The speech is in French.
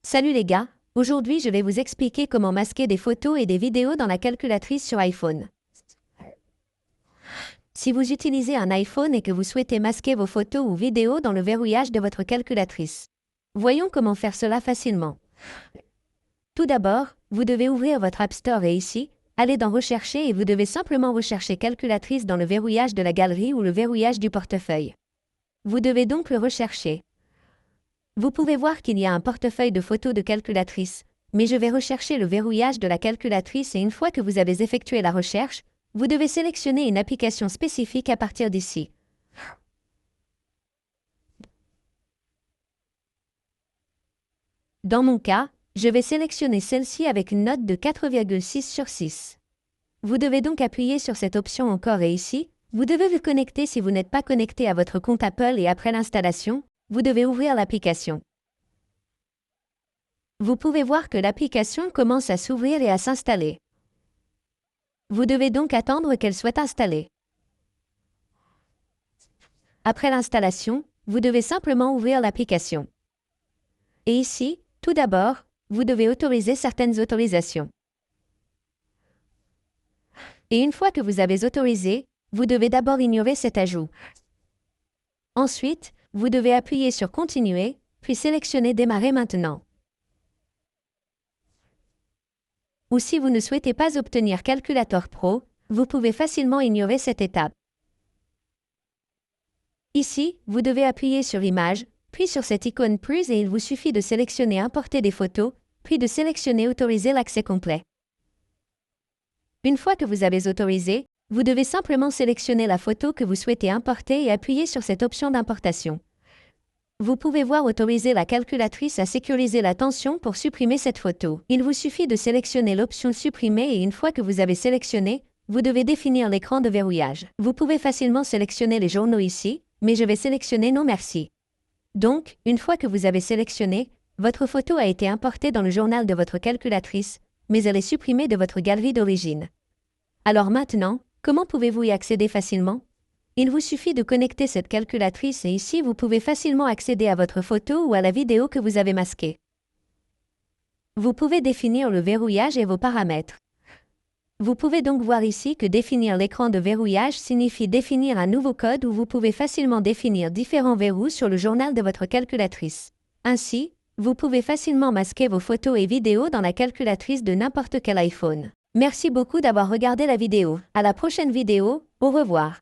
Salut les gars, aujourd'hui je vais vous expliquer comment masquer des photos et des vidéos dans la calculatrice sur iPhone. Si vous utilisez un iPhone et que vous souhaitez masquer vos photos ou vidéos dans le verrouillage de votre calculatrice, voyons comment faire cela facilement. Tout d'abord, vous devez ouvrir votre App Store et ici, aller dans Rechercher et vous devez simplement rechercher calculatrice dans le verrouillage de la galerie ou le verrouillage du portefeuille. Vous devez donc le rechercher. Vous pouvez voir qu'il y a un portefeuille de photos de calculatrice, mais je vais rechercher le verrouillage de la calculatrice et une fois que vous avez effectué la recherche, vous devez sélectionner une application spécifique à partir d'ici. Dans mon cas, je vais sélectionner celle-ci avec une note de 4,6 sur 6. Vous devez donc appuyer sur cette option encore et ici, vous devez vous connecter si vous n'êtes pas connecté à votre compte Apple et après l'installation, vous devez ouvrir l'application. Vous pouvez voir que l'application commence à s'ouvrir et à s'installer. Vous devez donc attendre qu'elle soit installée. Après l'installation, vous devez simplement ouvrir l'application. Et ici, tout d'abord, vous devez autoriser certaines autorisations. Et une fois que vous avez autorisé, vous devez d'abord ignorer cet ajout. Ensuite, vous devez appuyer sur Continuer, puis sélectionner Démarrer maintenant. Ou si vous ne souhaitez pas obtenir Calculator Pro, vous pouvez facilement ignorer cette étape. Ici, vous devez appuyer sur Image, puis sur cette icône plus et il vous suffit de sélectionner Importer des photos, puis de sélectionner Autoriser l'accès complet. Une fois que vous avez autorisé, vous devez simplement sélectionner la photo que vous souhaitez importer et appuyer sur cette option d'importation. Vous pouvez voir autoriser la calculatrice à sécuriser la tension pour supprimer cette photo. Il vous suffit de sélectionner l'option Supprimer et une fois que vous avez sélectionné, vous devez définir l'écran de verrouillage. Vous pouvez facilement sélectionner les journaux ici, mais je vais sélectionner Non merci. Donc, une fois que vous avez sélectionné, votre photo a été importée dans le journal de votre calculatrice, mais elle est supprimée de votre galerie d'origine. Alors maintenant, comment pouvez-vous y accéder facilement? Il vous suffit de connecter cette calculatrice et ici vous pouvez facilement accéder à votre photo ou à la vidéo que vous avez masquée. Vous pouvez définir le verrouillage et vos paramètres. Vous pouvez donc voir ici que définir l'écran de verrouillage signifie définir un nouveau code où vous pouvez facilement définir différents verrous sur le journal de votre calculatrice. Ainsi, vous pouvez facilement masquer vos photos et vidéos dans la calculatrice de n'importe quel iPhone. Merci beaucoup d'avoir regardé la vidéo. À la prochaine vidéo, au revoir.